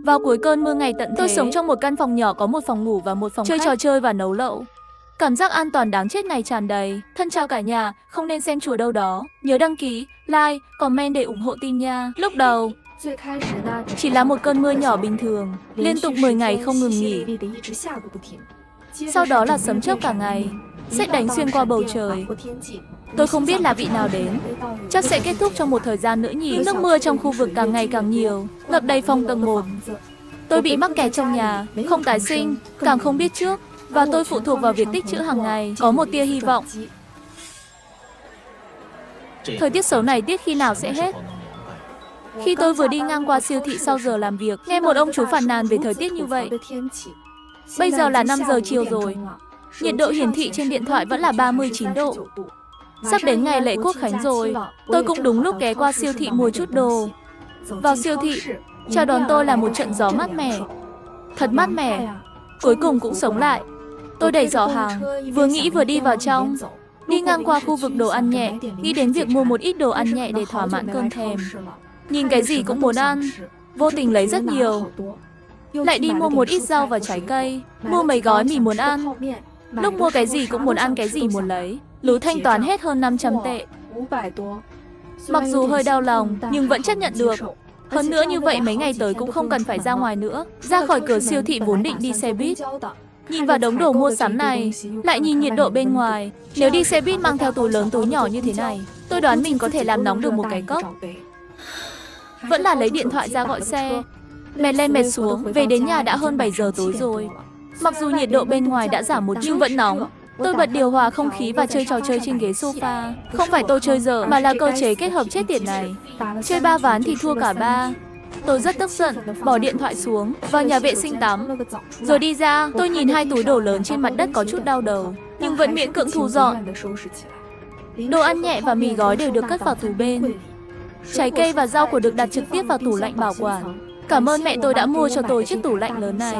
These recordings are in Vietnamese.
Vào cuối cơn mưa ngày tận thế, tôi sống trong một căn phòng nhỏ có một phòng ngủ và một phòng chơi trò chơi và nấu lẩu. Cảm giác an toàn đáng chết này tràn đầy. Thân chào cả nhà, không nên xem chùa đâu đó. Nhớ đăng ký, like, comment để ủng hộ team nha. Lúc đầu, chỉ là một cơn mưa nhỏ bình thường, liên tục 10 ngày không ngừng nghỉ. Sau đó là sấm chớp cả ngày, sét đánh xuyên qua bầu trời. Tôi không biết là vị nào đến. Chắc sẽ kết thúc trong một thời gian nữa nhỉ. Nước mưa trong khu vực càng ngày càng nhiều, ngập đầy phòng tầng 1. Tôi bị mắc kẹt trong nhà, không tái sinh, càng không biết trước. Và tôi phụ thuộc vào việc tích trữ hàng ngày, có một tia hy vọng. Thời tiết xấu này tiếc khi nào sẽ hết. Khi tôi vừa đi ngang qua siêu thị sau giờ làm việc, nghe một ông chú phàn nàn về thời tiết như vậy. Bây giờ là 5 giờ chiều rồi. Nhiệt độ hiển thị trên điện thoại vẫn là 39 độ. Sắp đến ngày lễ Quốc Khánh rồi. Tôi cũng đúng lúc ghé qua siêu thị mua chút đồ. Vào siêu thị, chào đón tôi là một trận gió mát mẻ. Thật mát mẻ. Cuối cùng cũng sống lại. Tôi đẩy giỏ hàng, vừa nghĩ vừa đi vào trong. Đi ngang qua khu vực đồ ăn nhẹ, nghĩ đến việc mua một ít đồ ăn nhẹ để thỏa mãn cơn thèm. Nhìn cái gì cũng muốn ăn, vô tình lấy rất nhiều. Lại đi mua một ít rau và trái cây, mua mấy gói mì muốn ăn. Lúc mua cái gì cũng muốn ăn cái gì muốn lấy. Lú thanh toán hết hơn 500 tệ. Mặc dù hơi đau lòng, nhưng vẫn chấp nhận được. Hơn nữa như vậy mấy ngày tới cũng không cần phải ra ngoài nữa. Ra khỏi cửa siêu thị vốn định đi xe buýt. Nhìn vào đống đồ mua sắm này, lại nhìn nhiệt độ bên ngoài. Nếu đi xe buýt mang theo túi lớn túi nhỏ như thế này, tôi đoán mình có thể làm nóng được một cái cốc. Vẫn là lấy điện thoại ra gọi xe. Mệt lên mệt xuống, về đến nhà đã hơn 7 giờ tối rồi. Mặc dù nhiệt độ bên ngoài đã giảm một chút nhưng vẫn nóng. Tôi bật điều hòa không khí và chơi trò chơi trên ghế sofa. Không phải tôi chơi dở, mà là cơ chế kết hợp chết tiệt này. Chơi 3 ván thì thua cả 3. Tôi rất tức giận, bỏ điện thoại xuống, vào nhà vệ sinh tắm. Rồi đi ra, tôi nhìn 2 túi đồ lớn trên mặt đất có chút đau đầu, nhưng vẫn miễn cưỡng thu dọn. Đồ ăn nhẹ và mì gói đều được cất vào tủ bên. Trái cây và rau củ được đặt trực tiếp vào tủ lạnh bảo quản. Cảm ơn mẹ tôi đã mua cho tôi chiếc tủ lạnh lớn này.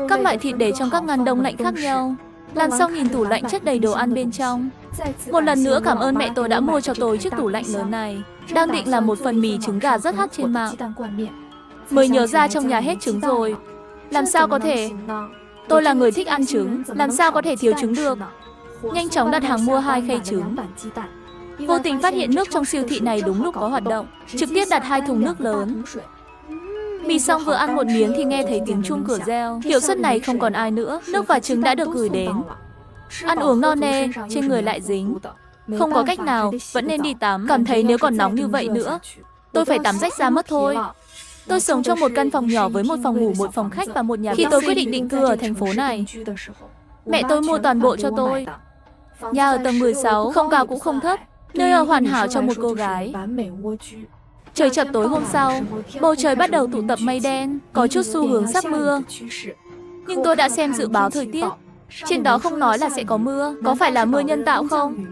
Các loại thịt để trong các ngăn đông lạnh khác nhau. Làm xong nhìn tủ lạnh chất đầy đồ ăn bên trong. Một lần nữa cảm ơn mẹ tôi đã mua cho tôi chiếc tủ lạnh lớn này. Đang định làm một phần mì trứng gà rất hot trên mạng. Mới nhớ ra trong nhà hết trứng rồi. Làm sao có thể? Tôi là người thích ăn trứng, làm sao có thể thiếu trứng được? Nhanh chóng đặt hàng mua 2 khay trứng. Vô tình phát hiện nước trong siêu thị này đúng lúc có hoạt động. Trực tiếp đặt 2 thùng nước lớn. Mì xong vừa ăn một miếng thì nghe thấy tiếng chuông cửa reo. Hiệu suất này không còn ai nữa. Nước và trứng đã được gửi đến. Ăn uống no nê, trên người lại dính. Không có cách nào, vẫn nên đi tắm. Cảm thấy nếu còn nóng như vậy nữa, tôi phải tắm rách ra mất thôi. Tôi sống trong một căn phòng nhỏ với một phòng ngủ, một phòng khách và một nhà bếp. Khi tôi quyết định định cư ở thành phố này, mẹ tôi mua toàn bộ cho tôi. Nhà ở tầng 16, không cao cũng không thấp, nơi ở hoàn hảo cho một cô gái. Trời chập tối hôm sau, bầu trời bắt đầu tụ tập mây đen, có chút xu hướng sắp mưa. Nhưng tôi đã xem dự báo thời tiết. Trên đó không nói là sẽ có mưa, có phải là mưa nhân tạo không?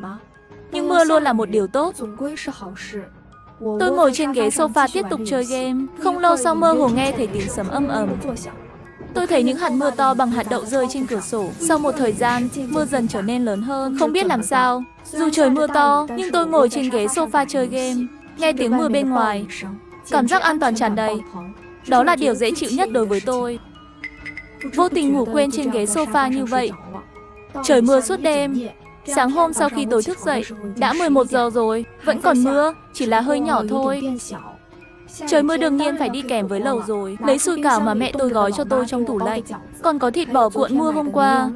Nhưng mưa luôn là một điều tốt. Tôi ngồi trên ghế sofa tiếp tục chơi game. Không lâu sau mơ hồ nghe thấy tiếng sấm ầm ầm. Tôi thấy những hạt mưa to bằng hạt đậu rơi trên cửa sổ. Sau một thời gian, mưa dần trở nên lớn hơn. Không biết làm sao, dù trời mưa to, nhưng tôi ngồi trên ghế sofa chơi game, nghe tiếng mưa bên ngoài. Cảm giác an toàn tràn đầy. Đó là điều dễ chịu nhất đối với tôi. Vô tình ngủ quên trên ghế sofa như vậy. Trời mưa suốt đêm. Sáng hôm sau khi tôi thức dậy, đã 11 giờ rồi, vẫn còn mưa, chỉ là hơi nhỏ thôi. Trời mưa đương nhiên phải đi kèm với lẩu rồi. Lấy sủi cảo mà mẹ tôi gói cho tôi trong tủ lạnh. Còn có thịt bò cuộn mua hôm qua.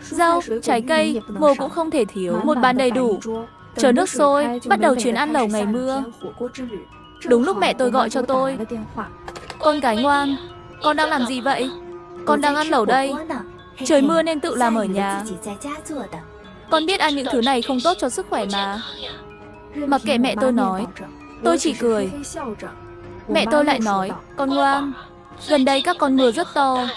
Rau, trái cây, ngô cũng không thể thiếu. Một bàn đầy đủ. Chờ nước sôi, bắt đầu chuyến ăn lẩu ngày mưa. Đúng lúc mẹ tôi gọi cho tôi. Con gái ngoan, con đang làm gì vậy? Con đang ăn lẩu đây. Trời mưa nên tự làm ở nhà. Con biết ăn những thứ này không tốt cho sức khỏe mà. Mặc kệ mẹ tôi nói, tôi chỉ cười. Mẹ tôi lại nói, con ngoan, gần đây các con mưa rất to.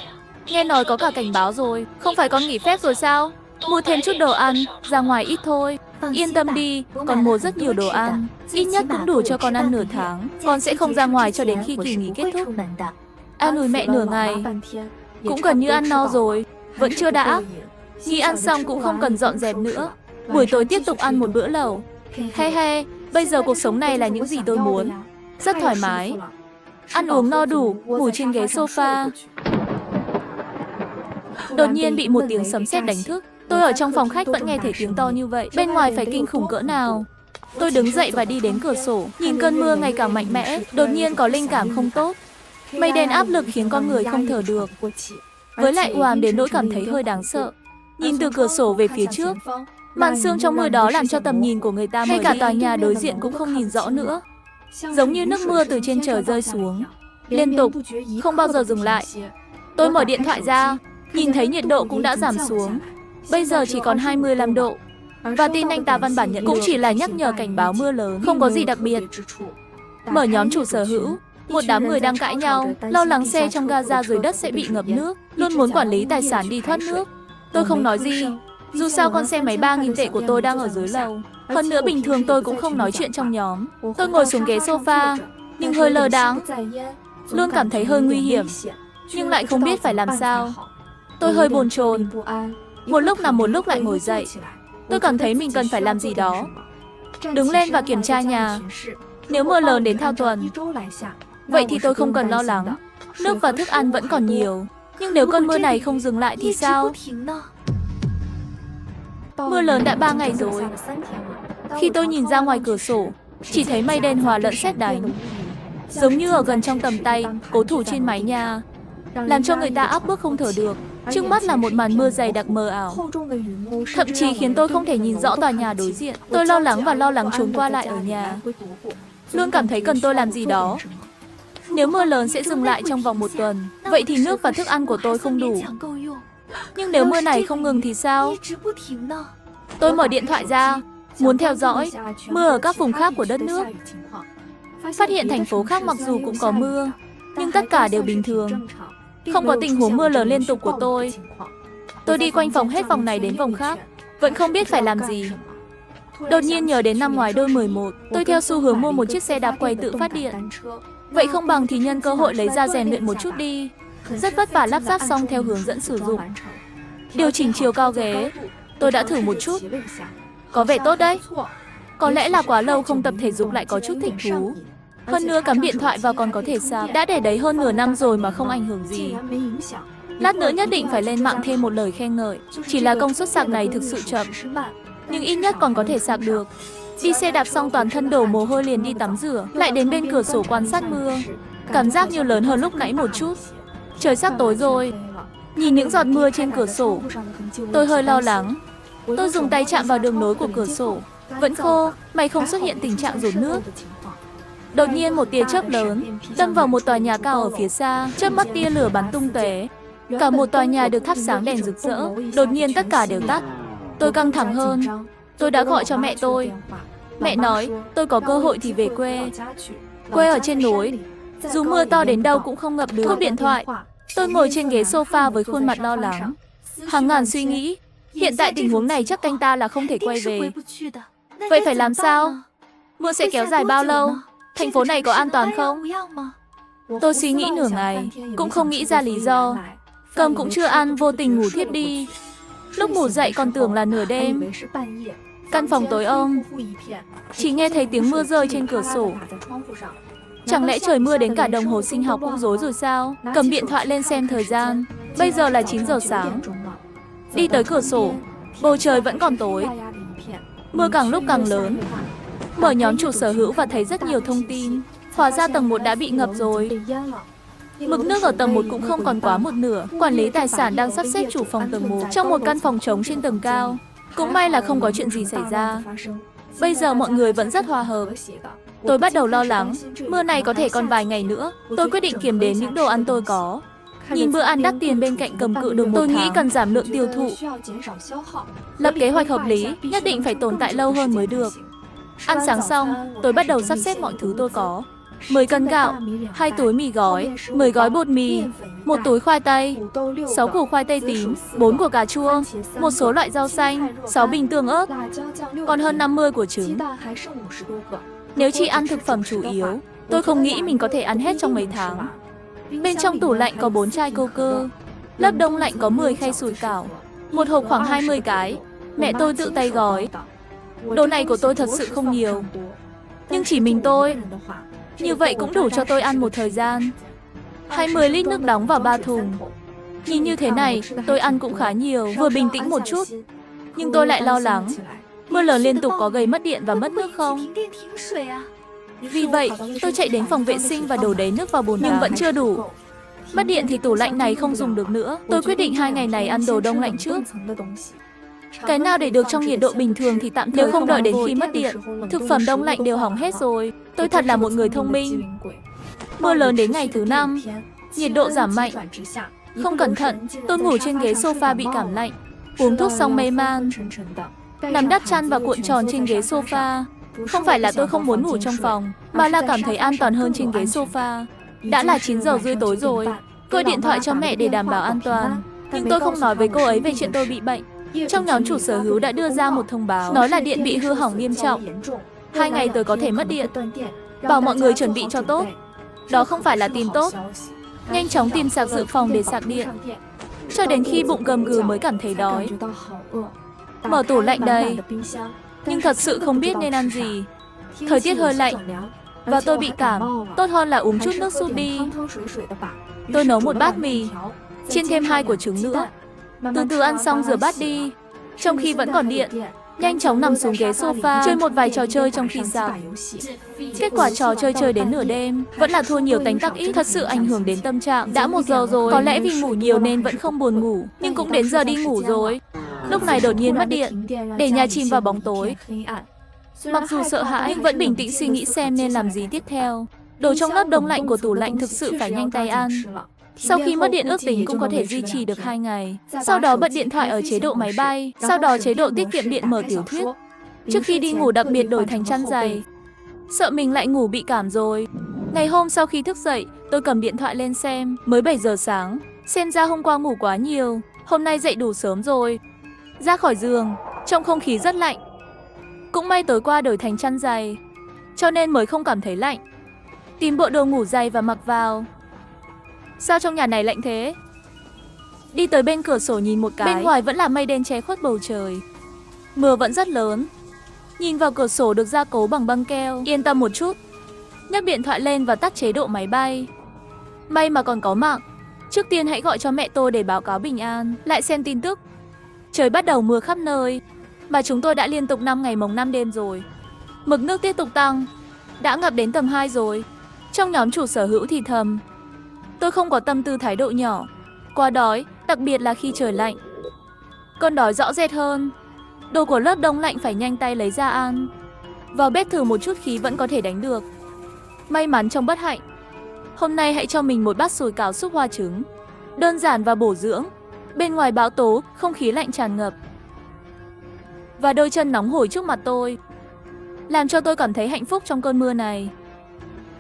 Nghe nói có cả cảnh báo rồi. Không phải con nghỉ phép rồi sao? Mua thêm chút đồ ăn, ra ngoài ít thôi. Yên tâm đi, con mua rất nhiều đồ ăn. Ít nhất cũng đủ cho con ăn nửa tháng. Con sẽ không ra ngoài cho đến khi kỳ nghỉ kết thúc. An ủi mẹ nửa ngày, cũng gần như ăn no rồi. Vẫn chưa đã. Nghĩ ăn xong cũng không cần dọn dẹp nữa. Buổi tối tiếp tục ăn một bữa lẩu. He he, bây giờ cuộc sống này là những gì tôi muốn. Rất thoải mái. ăn uống no đủ, ngủ trên ghế sofa. Đột nhiên bị một tiếng sấm sét đánh thức. Tôi ở trong phòng khách vẫn nghe thấy tiếng to như vậy. Bên ngoài phải kinh khủng cỡ nào. Tôi đứng dậy và đi đến cửa sổ, nhìn cơn mưa ngày càng mạnh mẽ. Đột nhiên có linh cảm không tốt. Mây đen áp lực khiến con người không thở được. Với lại oàm đến nỗi cảm thấy hơi đáng sợ. Nhìn từ cửa sổ về phía trước, màn sương trong mưa đó làm cho tầm nhìn của người ta mờ đi. Ngay cả tòa nhà đối diện cũng không nhìn rõ nữa. Giống như nước mưa từ trên trời rơi xuống, liên tục, không bao giờ dừng lại. Tôi mở điện thoại ra, nhìn thấy nhiệt độ cũng đã giảm xuống. Bây giờ chỉ còn 25 độ. Và tin anh ta văn bản nhận cũng chỉ là nhắc nhở cảnh báo mưa lớn, không có gì đặc biệt. Mở nhóm chủ sở hữu, một đám người đang cãi nhau, lo lắng xe trong Gaza dưới đất sẽ bị ngập nước, luôn muốn quản lý tài sản đi thoát nước. Tôi không nói gì, dù sao con xe máy 3.000 tệ của tôi đang ở dưới lầu. Hơn nữa bình thường tôi cũng không nói chuyện trong nhóm. Tôi ngồi xuống ghế sofa, nhưng hơi lơ đãng, luôn cảm thấy hơi nguy hiểm, nhưng lại không biết phải làm sao. Tôi hơi bồn chồn, một lúc nằm một lúc lại ngồi dậy. Tôi cảm thấy mình cần phải làm gì đó. Đứng lên và kiểm tra nhà. Nếu mưa lớn đến thao tuần, vậy thì tôi không cần lo lắng. Nước và thức ăn vẫn còn nhiều. Nhưng nếu cơn mưa này không dừng lại thì sao? Mưa lớn đã 3 ngày rồi. Khi tôi nhìn ra ngoài cửa sổ, chỉ thấy mây đen hòa lẫn sét đánh, giống như ở gần trong tầm tay, cố thủ trên mái nhà, làm cho người ta áp bức không thở được. Trước mắt là một màn mưa dày đặc mờ ảo, thậm chí khiến tôi không thể nhìn rõ tòa nhà đối diện. Tôi lo lắng và lo lắng trốn qua lại ở nhà, luôn cảm thấy cần tôi làm gì đó. Nếu mưa lớn sẽ dừng lại trong vòng 1 tuần, vậy thì nước và thức ăn của tôi không đủ. Nhưng nếu mưa này không ngừng thì sao? Tôi mở điện thoại ra, muốn theo dõi mưa ở các vùng khác của đất nước. Phát hiện thành phố khác mặc dù cũng có mưa, nhưng tất cả đều bình thường. Không có tình huống mưa lớn liên tục của tôi. Tôi đi quanh phòng hết vòng này đến vòng khác, vẫn không biết phải làm gì. Đột nhiên nhớ đến năm ngoái đôi 11, tôi theo xu hướng mua một chiếc xe đạp quay tự phát điện. Vậy không bằng thì nhân cơ hội lấy ra rèn luyện một chút đi. Rất vất vả lắp ráp xong theo hướng dẫn sử dụng. Điều chỉnh chiều cao ghế, tôi đã thử một chút. Có vẻ tốt đấy. Có lẽ là quá lâu không tập thể dục lại có chút thích thú. Hơn nữa cắm điện thoại vào còn có thể sạc. Đã để đấy hơn nửa năm rồi mà không ảnh hưởng gì. Lát nữa nhất định phải lên mạng thêm một lời khen ngợi. Chỉ là công suất sạc này thực sự chậm, nhưng ít nhất còn có thể sạc được. Đi xe đạp xong toàn thân đổ mồ hôi liền đi tắm rửa, lại đến bên cửa sổ quan sát mưa. Cảm giác như lớn hơn lúc nãy một chút. Trời sắp tối rồi. Nhìn những giọt mưa trên cửa sổ, tôi hơi lo lắng. Tôi dùng tay chạm vào đường nối của cửa sổ, vẫn khô, may không xuất hiện tình trạng dồn nước. Đột nhiên một tia chớp lớn đâm vào một tòa nhà cao ở phía xa, chớp mắt tia lửa bắn tung tóe. Cả một tòa nhà được thắp sáng đèn rực rỡ, đột nhiên tất cả đều tắt. Tôi căng thẳng hơn. Tôi đã gọi cho mẹ tôi. Mẹ nói, tôi có cơ hội thì về quê. Quê ở trên núi, dù mưa to đến đâu cũng không ngập được. Cúp điện thoại, tôi ngồi trên ghế sofa với khuôn mặt lo lắng. Hàng ngàn suy nghĩ. Hiện tại tình huống này chắc anh ta là không thể quay về. Vậy phải làm sao? Mưa sẽ kéo dài bao lâu? Thành phố này có an toàn không? Tôi suy nghĩ nửa ngày, cũng không nghĩ ra lý do. Cơm cũng chưa ăn, vô tình ngủ thiếp đi. Lúc ngủ dậy còn tưởng là nửa đêm. Căn phòng tối om, chỉ nghe thấy tiếng mưa rơi trên cửa sổ. Chẳng lẽ trời mưa đến cả đồng hồ sinh học cũng rối rồi sao? Cầm điện thoại lên xem thời gian. Bây giờ là 9 giờ sáng. Đi tới cửa sổ, bầu trời vẫn còn tối. Mưa càng lúc càng lớn. Mở nhóm chủ sở hữu và thấy rất nhiều thông tin. Hóa ra tầng 1 đã bị ngập rồi. Mực nước ở tầng 1 cũng không còn quá một nửa. Quản lý tài sản đang sắp xếp chủ phòng tầng 1 trong một căn phòng trống trên tầng cao. Cũng may là không có chuyện gì xảy ra. Bây giờ mọi người vẫn rất hòa hợp. Tôi bắt đầu lo lắng, mưa này có thể còn vài ngày nữa. Tôi quyết định kiểm đếm những đồ ăn tôi có. Nhìn bữa ăn đắt tiền bên cạnh cầm cự được 1 tháng, tôi nghĩ cần giảm lượng tiêu thụ. Lập kế hoạch hợp lý, nhất định phải tồn tại lâu hơn mới được. Ăn sáng xong, tôi bắt đầu sắp xếp mọi thứ tôi có. 10 cân gạo, 2 túi mì gói, 10 gói bột mì, 1 túi khoai tây, 6 củ khoai tây tím, 4 quả cà chua, một số loại rau xanh, 6 bình tương ớt, còn hơn 50 quả trứng. Nếu chỉ ăn thực phẩm chủ yếu, tôi không nghĩ mình có thể ăn hết trong mấy tháng. Bên trong tủ lạnh có 4 chai cô cơ, lớp đông lạnh có 10 khay sủi cảo, một hộp khoảng 20 cái, mẹ tôi tự tay gói. Đồ này của tôi thật sự không nhiều, nhưng chỉ mình tôi. Như vậy cũng đủ cho tôi ăn một thời gian. 20 lít nước đóng vào 3 thùng. Nhìn như thế này, tôi ăn cũng khá nhiều, vừa bình tĩnh một chút. Nhưng tôi lại lo lắng, mưa lớn liên tục có gây mất điện và mất nước không? Vì vậy, tôi chạy đến phòng vệ sinh và đổ đầy nước vào bồn nhưng vẫn chưa đủ. Mất điện thì tủ lạnh này không dùng được nữa. Tôi quyết định 2 ngày này ăn đồ đông lạnh trước. Cái nào để được trong nhiệt độ bình thường thì tạm thời, nếu không đợi đến khi mất điện, thực phẩm đông lạnh đều hỏng hết rồi. Tôi thật là một người thông minh. Mưa lớn đến ngày thứ 5, nhiệt độ giảm mạnh. Không cẩn thận, tôi ngủ trên ghế sofa bị cảm lạnh. Uống thuốc xong mê man, nằm đắp chăn và cuộn tròn trên ghế sofa. Không phải là tôi không muốn ngủ trong phòng, mà là cảm thấy an toàn hơn trên ghế sofa. Đã là 9 giờ rưỡi tối rồi. Gọi điện thoại cho mẹ để đảm bảo an toàn. Nhưng tôi không nói với cô ấy về chuyện tôi bị bệnh. Trong nhóm chủ sở hữu đã đưa ra một thông báo, nói là điện bị hư hỏng nghiêm trọng. 2 ngày tới có thể mất điện. Bảo mọi người chuẩn bị cho tốt. Đó không phải là tin tốt. Nhanh chóng tìm sạc dự phòng để sạc điện. Cho đến khi bụng gầm gừ mới cảm thấy đói. Mở tủ lạnh đầy. Nhưng thật sự không biết nên ăn gì. Thời tiết hơi lạnh và tôi bị cảm. Tốt hơn là uống chút nước súp đi. Tôi nấu một bát mì, chiên thêm 2 quả trứng nữa. Từ từ ăn xong rửa bát đi. Trong khi vẫn còn điện, nhanh chóng nằm xuống ghế sofa, chơi một vài trò chơi trong khi sạc. Kết quả trò chơi đến nửa đêm, vẫn là thua nhiều tánh tắc ít, thật sự ảnh hưởng đến tâm trạng. Đã 1 giờ rồi, có lẽ vì ngủ nhiều nên vẫn không buồn ngủ, nhưng cũng đến giờ đi ngủ rồi. Lúc này đột nhiên mất điện, để nhà chìm vào bóng tối. Mặc dù sợ hãi, nhưng vẫn bình tĩnh suy nghĩ xem nên làm gì tiếp theo. Đồ trong lớp đông lạnh của tủ lạnh thực sự phải nhanh tay ăn. Sau khi mất điện ước tính cũng có thể duy trì được 2 ngày. Sau đó bật điện thoại ở chế độ máy bay, sau đó chế độ tiết kiệm điện mở tiểu thuyết. Trước khi đi ngủ đặc biệt đổi thành chăn dày. Sợ mình lại ngủ bị cảm rồi. Ngày hôm sau khi thức dậy, tôi cầm điện thoại lên xem, mới 7 giờ sáng. Xem ra hôm qua ngủ quá nhiều, hôm nay dậy đủ sớm rồi. Ra khỏi giường, trong không khí rất lạnh. Cũng may tối qua đổi thành chăn dày, cho nên mới không cảm thấy lạnh. Tìm bộ đồ ngủ dày và mặc vào. Sao trong nhà này lạnh thế? Đi tới bên cửa sổ nhìn một cái, bên ngoài vẫn là mây đen che khuất bầu trời. Mưa vẫn rất lớn. Nhìn vào cửa sổ được gia cố bằng băng keo, yên tâm một chút. Nhấc điện thoại lên và tắt chế độ máy bay. May mà còn có mạng. Trước tiên hãy gọi cho mẹ tôi để báo cáo bình an, lại xem tin tức. Trời bắt đầu mưa khắp nơi, mà chúng tôi đã liên tục 5 ngày mồng 5 đêm rồi. Mực nước tiếp tục tăng, đã ngập đến tầm 2 rồi. Trong nhóm chủ sở hữu thì thầm. Tôi không có tâm tư thái độ nhỏ. Quá đói, đặc biệt là khi trời lạnh. Cơn đói rõ rệt hơn. Đồ của lớp đông lạnh phải nhanh tay lấy ra ăn. Vào bếp thử một chút khí vẫn có thể đánh được. May mắn trong bất hạnh. Hôm nay hãy cho mình một bát sủi cảo súp hoa trứng. Đơn giản và bổ dưỡng. Bên ngoài bão tố, không khí lạnh tràn ngập. Và đôi chân nóng hổi trước mặt tôi, làm cho tôi cảm thấy hạnh phúc trong cơn mưa này.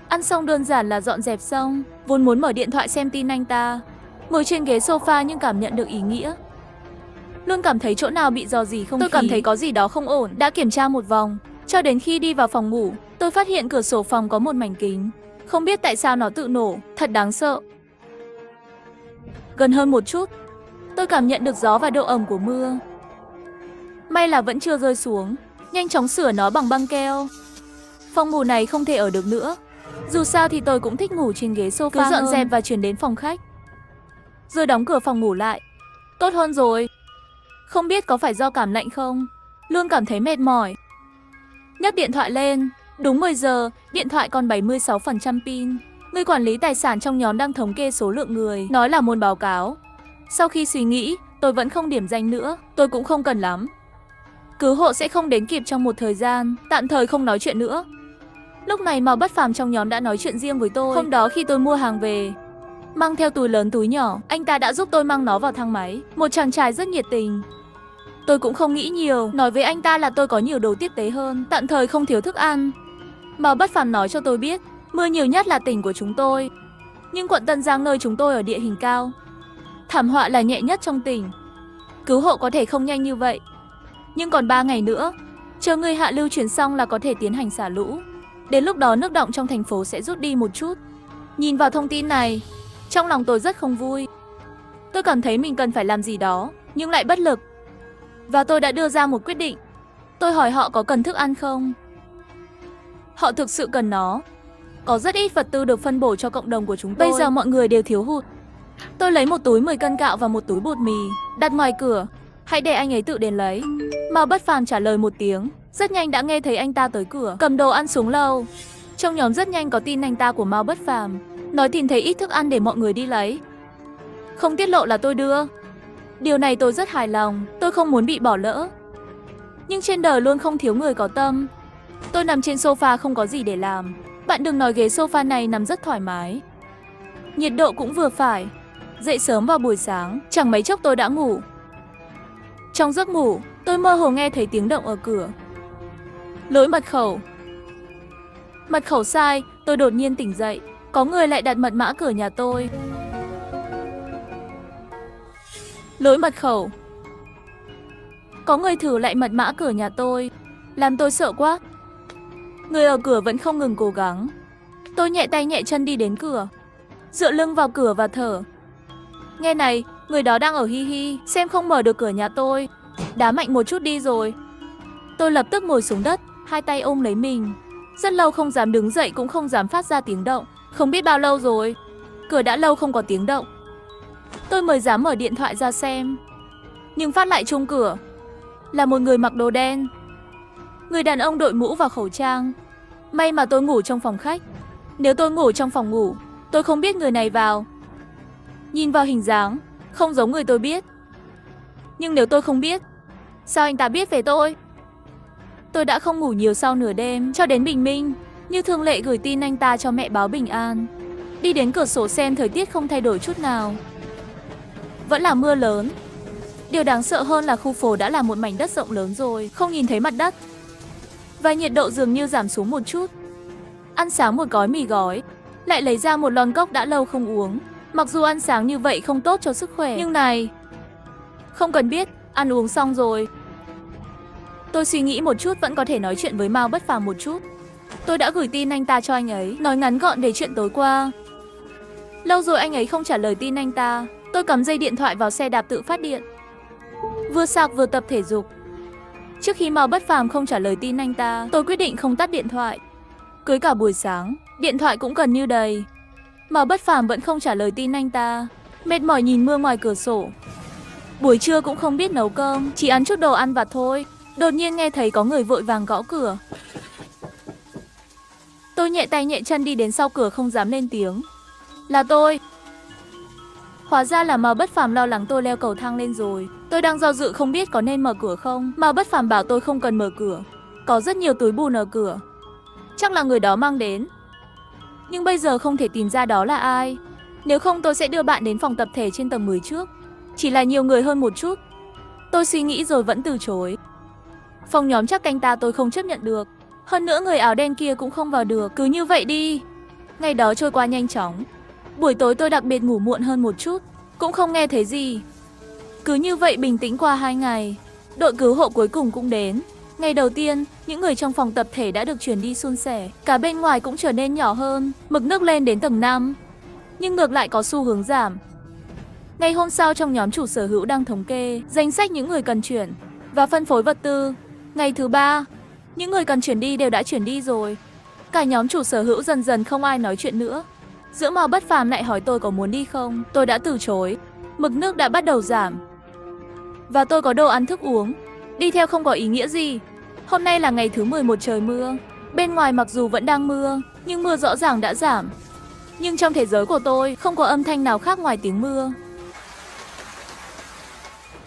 Ăn xong đơn giản là dọn dẹp xong. Vốn muốn mở điện thoại xem tin anh ta. Ngồi trên ghế sofa nhưng cảm nhận được ý nghĩa. Luôn cảm thấy chỗ nào bị rò rỉ không khí. Tôi cảm thấy có gì đó không ổn. Đã kiểm tra một vòng, cho đến khi đi vào phòng ngủ, tôi phát hiện cửa sổ phòng có một mảnh kính. Không biết tại sao nó tự nổ, thật đáng sợ. Gần hơn một chút, tôi cảm nhận được gió và độ ẩm của mưa. May là vẫn chưa rơi xuống. Nhanh chóng sửa nó bằng băng keo. Phòng ngủ này không thể ở được nữa. Dù sao thì tôi cũng thích ngủ trên ghế sofa. Cứ dọn dẹp và chuyển đến phòng khách, rồi đóng cửa phòng ngủ lại. Tốt hơn rồi. Không biết có phải do cảm lạnh không, luôn cảm thấy mệt mỏi. Nhấc điện thoại lên. Đúng 10 giờ, điện thoại còn 76% pin. Người quản lý tài sản trong nhóm đang thống kê số lượng người, nói là muốn báo cáo. Sau khi suy nghĩ, tôi vẫn không điểm danh nữa. Tôi cũng không cần lắm. Cứu hộ sẽ không đến kịp trong một thời gian, tạm thời không nói chuyện nữa. Lúc này Mao Bất Phàm trong nhóm đã nói chuyện riêng với tôi. Hôm đó khi tôi mua hàng về, mang theo túi lớn túi nhỏ, anh ta đã giúp tôi mang nó vào thang máy. Một chàng trai rất nhiệt tình. Tôi cũng không nghĩ nhiều, nói với anh ta là tôi có nhiều đồ tiếp tế hơn, tạm thời không thiếu thức ăn. Mao Bất Phàm nói cho tôi biết, mưa nhiều nhất là tỉnh của chúng tôi. Nhưng quận Tân Giang nơi chúng tôi ở địa hình cao, thảm họa là nhẹ nhất trong tỉnh. Cứu hộ có thể không nhanh như vậy, nhưng còn 3 ngày nữa, chờ người hạ lưu chuyển xong là có thể tiến hành xả lũ. Đến lúc đó nước đọng trong thành phố sẽ rút đi một chút. Nhìn vào thông tin này, trong lòng tôi rất không vui. Tôi cảm thấy mình cần phải làm gì đó, nhưng lại bất lực. Và tôi đã đưa ra một quyết định. Tôi hỏi họ có cần thức ăn không. Họ thực sự cần nó. Có rất ít vật tư được phân bổ cho cộng đồng của chúng tôi. Bây giờ mọi người đều thiếu hụt. Tôi lấy một túi 10 cân gạo và một túi bột mì, đặt ngoài cửa. Hãy để anh ấy tự đến lấy. Mao Bất Phàm trả lời một tiếng. Rất nhanh đã nghe thấy anh ta tới cửa, cầm đồ ăn xuống lầu. Trong nhóm rất nhanh có tin anh ta của Mao Bất Phàm, nói tìm thấy ít thức ăn để mọi người đi lấy. Không tiết lộ là tôi đưa. Điều này tôi rất hài lòng, tôi không muốn bị bỏ lỡ. Nhưng trên đời luôn không thiếu người có tâm. Tôi nằm trên sofa không có gì để làm. Bạn đừng nói ghế sofa này nằm rất thoải mái. Nhiệt độ cũng vừa phải. Dậy sớm vào buổi sáng, chẳng mấy chốc tôi đã ngủ. Trong giấc ngủ, tôi mơ hồ nghe thấy tiếng động ở cửa. Lỗi mật khẩu. Mật khẩu sai, tôi đột nhiên tỉnh dậy. Có người lại đặt mật mã cửa nhà tôi. Lỗi mật khẩu. Có người thử lại mật mã cửa nhà tôi, làm tôi sợ quá. Người ở cửa vẫn không ngừng cố gắng. Tôi nhẹ tay nhẹ chân đi đến cửa, dựa lưng vào cửa và thở. Nghe này, người đó đang ở hi hi, xem không mở được cửa nhà tôi. Đá mạnh một chút đi rồi. Tôi lập tức ngồi xuống đất, hai tay ôm lấy mình. Rất lâu không dám đứng dậy cũng không dám phát ra tiếng động. Không biết bao lâu rồi, cửa đã lâu không có tiếng động. Tôi mới dám mở điện thoại ra xem. Nhưng phát lại chung cửa là một người mặc đồ đen. Người đàn ông đội mũ và khẩu trang. May mà tôi ngủ trong phòng khách. Nếu tôi ngủ trong phòng ngủ, tôi không biết người này vào. Nhìn vào hình dáng, không giống người tôi biết. Nhưng nếu tôi không biết, sao anh ta biết về tôi? Tôi đã không ngủ nhiều sau nửa đêm, cho đến bình minh. Như thường lệ gửi tin anh ta cho mẹ báo bình an. Đi đến cửa sổ xem thời tiết không thay đổi chút nào. Vẫn là mưa lớn. Điều đáng sợ hơn là khu phố đã là một mảnh đất rộng lớn rồi, không nhìn thấy mặt đất. Và nhiệt độ dường như giảm xuống một chút. Ăn sáng một gói mì gói, lại lấy ra một lon cốc đã lâu không uống. Mặc dù ăn sáng như vậy không tốt cho sức khỏe, nhưng này, không cần biết, ăn uống xong rồi. Tôi suy nghĩ một chút vẫn có thể nói chuyện với Mao Bất Phàm một chút. Tôi đã gửi tin anh ta cho anh ấy, nói ngắn gọn về chuyện tối qua. Lâu rồi anh ấy không trả lời tin anh ta. Tôi cắm dây điện thoại vào xe đạp tự phát điện, vừa sạc vừa tập thể dục. Trước khi Mao Bất Phàm không trả lời tin anh ta, tôi quyết định không tắt điện thoại. Cưới cả buổi sáng, điện thoại cũng gần như đầy. Mao Bất Phàm vẫn không trả lời tin anh ta. Mệt mỏi nhìn mưa ngoài cửa sổ. Buổi trưa cũng không biết nấu cơm, chỉ ăn chút đồ ăn vặt thôi. Đột nhiên nghe thấy có người vội vàng gõ cửa. Tôi nhẹ tay nhẹ chân đi đến sau cửa không dám lên tiếng. Là tôi. Hóa ra là Mao Bất Phàm lo lắng tôi leo cầu thang lên rồi. Tôi đang do dự không biết có nên mở cửa không. Mao Bất Phàm bảo tôi không cần mở cửa. Có rất nhiều túi bùn ở cửa. Chắc là người đó mang đến. Nhưng bây giờ không thể tìm ra đó là ai. Nếu không tôi sẽ đưa bạn đến phòng tập thể trên tầng 10 trước. Chỉ là nhiều người hơn một chút. Tôi suy nghĩ rồi vẫn từ chối. Phòng nhóm chắc canh ta tôi không chấp nhận được. Hơn nữa người áo đen kia cũng không vào được. Cứ như vậy đi. Ngày đó trôi qua nhanh chóng. Buổi tối tôi đặc biệt ngủ muộn hơn một chút, cũng không nghe thấy gì. Cứ như vậy bình tĩnh qua 2 ngày. Đội cứu hộ cuối cùng cũng đến. Ngày đầu tiên, những người trong phòng tập thể đã được chuyển đi suôn sẻ. Cả bên ngoài cũng trở nên nhỏ hơn, mực nước lên đến tầng 5. Nhưng ngược lại có xu hướng giảm. Ngày hôm sau trong nhóm chủ sở hữu đang thống kê danh sách những người cần chuyển và phân phối vật tư. Ngày thứ 3, những người cần chuyển đi đều đã chuyển đi rồi. Cả nhóm chủ sở hữu dần dần không ai nói chuyện nữa. Giữa Mao Bất Phàm lại hỏi tôi có muốn đi không. Tôi đã từ chối. Mực nước đã bắt đầu giảm. Và tôi có đồ ăn thức uống. Đi theo không có ý nghĩa gì. Hôm nay là ngày thứ 11 trời mưa. Bên ngoài mặc dù vẫn đang mưa, nhưng mưa rõ ràng đã giảm. Nhưng trong thế giới của tôi không có âm thanh nào khác ngoài tiếng mưa.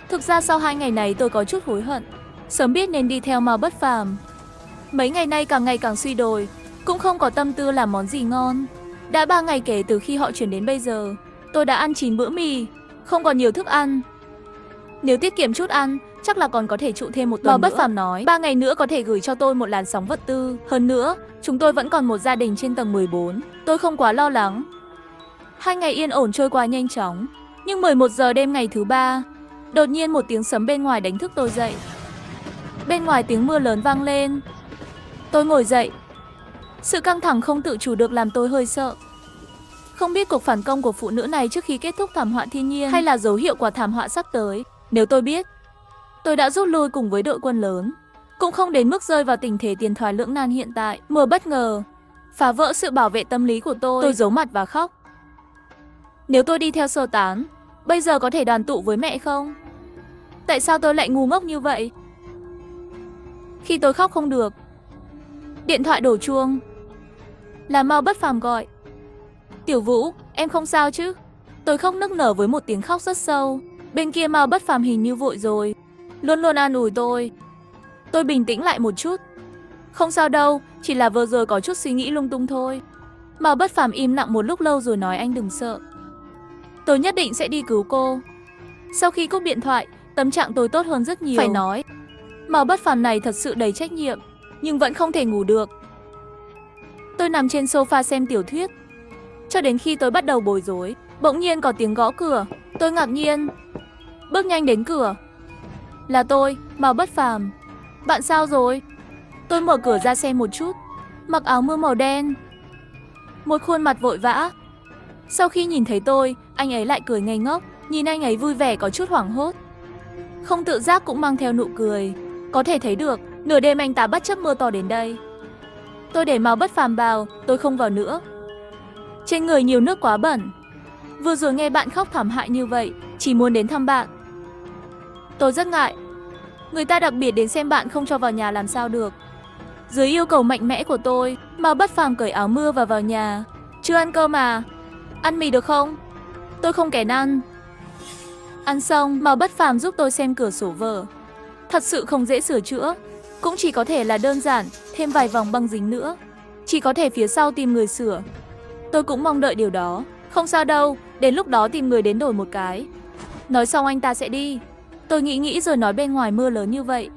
Thực ra sau 2 ngày này tôi có chút hối hận. Sớm biết nên đi theo Mao Bất Phàm. Mấy ngày nay càng ngày càng suy đồi, cũng không có tâm tư làm món gì ngon. Đã 3 ngày kể từ khi họ chuyển đến bây giờ, tôi đã ăn 9 bữa mì, không còn nhiều thức ăn. Nếu tiết kiệm chút ăn, chắc là còn có thể trụ thêm một tuần nữa. Mao Bất Phàm nói 3 ngày nữa có thể gửi cho tôi một làn sóng vật tư. Hơn nữa, chúng tôi vẫn còn một gia đình trên tầng 14. Tôi không quá lo lắng. 2 ngày yên ổn trôi qua nhanh chóng. Nhưng 11 giờ đêm ngày thứ 3, đột nhiên một tiếng sấm bên ngoài đánh thức tôi dậy. Bên ngoài tiếng mưa lớn vang lên. Tôi ngồi dậy. Sự căng thẳng không tự chủ được làm tôi hơi sợ. Không biết cuộc phản công của phụ nữ này trước khi kết thúc thảm họa thiên nhiên hay là dấu hiệu của thảm họa sắp tới. Nếu tôi biết, tôi đã rút lui cùng với đội quân lớn. Cũng không đến mức rơi vào tình thế tiền thoái lưỡng nan hiện tại. Mưa bất ngờ. phá vỡ sự bảo vệ tâm lý của tôi. Tôi giấu mặt và khóc. Nếu tôi đi theo sơ tán, bây giờ có thể đoàn tụ với mẹ không? Tại sao tôi lại ngu ngốc như vậy? Khi tôi khóc không được, điện thoại đổ chuông. Là Mao Bất Phàm gọi. Tiểu Vũ, em không sao chứ? Tôi khóc nức nở với một tiếng khóc rất sâu. Bên kia Mao Bất Phàm hình như vội rồi, luôn luôn an ủi tôi. Tôi bình tĩnh lại một chút. Không sao đâu, chỉ là vừa rồi có chút suy nghĩ lung tung thôi. Mao Bất Phàm im lặng một lúc lâu rồi nói anh đừng sợ. Tôi nhất định sẽ đi cứu cô. Sau khi cúp điện thoại, tâm trạng tôi tốt hơn rất nhiều. Phải nói, Mao Bất Phàm này thật sự đầy trách nhiệm, nhưng vẫn không thể ngủ được. Tôi nằm trên sofa xem tiểu thuyết, cho đến khi tôi bắt đầu bối rối, bỗng nhiên có tiếng gõ cửa. Tôi ngạc nhiên, bước nhanh đến cửa. Là tôi, Mao Bất Phàm. Bạn sao rồi? Tôi mở cửa ra xem một chút. Mặc áo mưa màu đen, một khuôn mặt vội vã. Sau khi nhìn thấy tôi, anh ấy lại cười ngây ngốc. Nhìn anh ấy vui vẻ có chút hoảng hốt, không tự giác cũng mang theo nụ cười. Có thể thấy được, nửa đêm anh ta bất chấp mưa to đến đây. Tôi để Mao Bất Phàm vào, tôi không vào nữa. Trên người nhiều nước quá bẩn. Vừa rồi nghe bạn khóc thảm hại như vậy, chỉ muốn đến thăm bạn. Tôi rất ngại. Người ta đặc biệt đến xem bạn không cho vào nhà làm sao được. Dưới yêu cầu mạnh mẽ của tôi, Mao Bất Phàm cởi áo mưa và vào nhà. Chưa ăn cơm à? Ăn mì được không? Tôi không kén ăn. Ăn xong, Mao Bất Phàm giúp tôi xem cửa sổ vở. Thật sự không dễ sửa chữa, cũng chỉ có thể là đơn giản, thêm vài vòng băng dính nữa. Chỉ có thể phía sau tìm người sửa. Tôi cũng mong đợi điều đó. Không sao đâu, đến lúc đó tìm người đến đổi một cái. Nói xong anh ta sẽ đi. Tôi nghĩ rồi nói bên ngoài mưa lớn như vậy.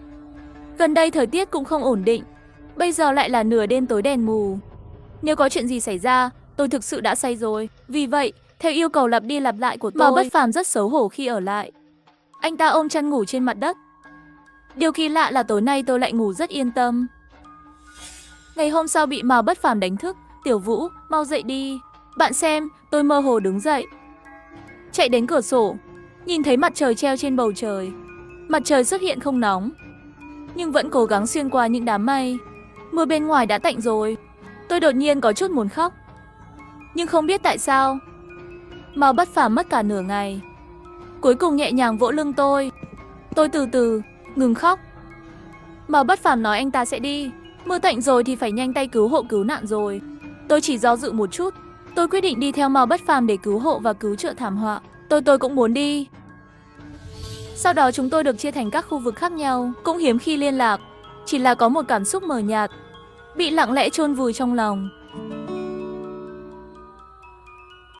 Gần đây thời tiết cũng không ổn định. Bây giờ lại là nửa đêm tối đèn mù. Nếu có chuyện gì xảy ra, tôi thực sự đã say rồi. Vì vậy, theo yêu cầu lặp đi lặp lại của tôi, Mao Bất Phàm rất xấu hổ khi ở lại. Anh ta ôm chăn ngủ trên mặt đất. Điều kỳ lạ là tối nay tôi lại ngủ rất yên tâm. Ngày hôm sau bị Mao Bất Phàm đánh thức. Tiểu Vũ, mau dậy đi. Bạn xem, tôi mơ hồ đứng dậy. Chạy đến cửa sổ, nhìn thấy mặt trời treo trên bầu trời. Mặt trời xuất hiện không nóng, nhưng vẫn cố gắng xuyên qua những đám mây. Mưa bên ngoài đã tạnh rồi. Tôi đột nhiên có chút muốn khóc, nhưng không biết tại sao. Mao Bất Phàm mất cả nửa ngày, cuối cùng nhẹ nhàng vỗ lưng tôi. Tôi từ từ ngừng khóc. Mao Bất Phàm nói anh ta sẽ đi. Mưa tạnh rồi thì phải nhanh tay cứu hộ cứu nạn rồi. Tôi chỉ do dự một chút. Tôi quyết định đi theo Mao Bất Phàm để cứu hộ và cứu trợ thảm họa. Tôi cũng muốn đi. Sau đó chúng tôi được chia thành các khu vực khác nhau, cũng hiếm khi liên lạc. Chỉ là có một cảm xúc mờ nhạt, bị lặng lẽ chôn vùi trong lòng.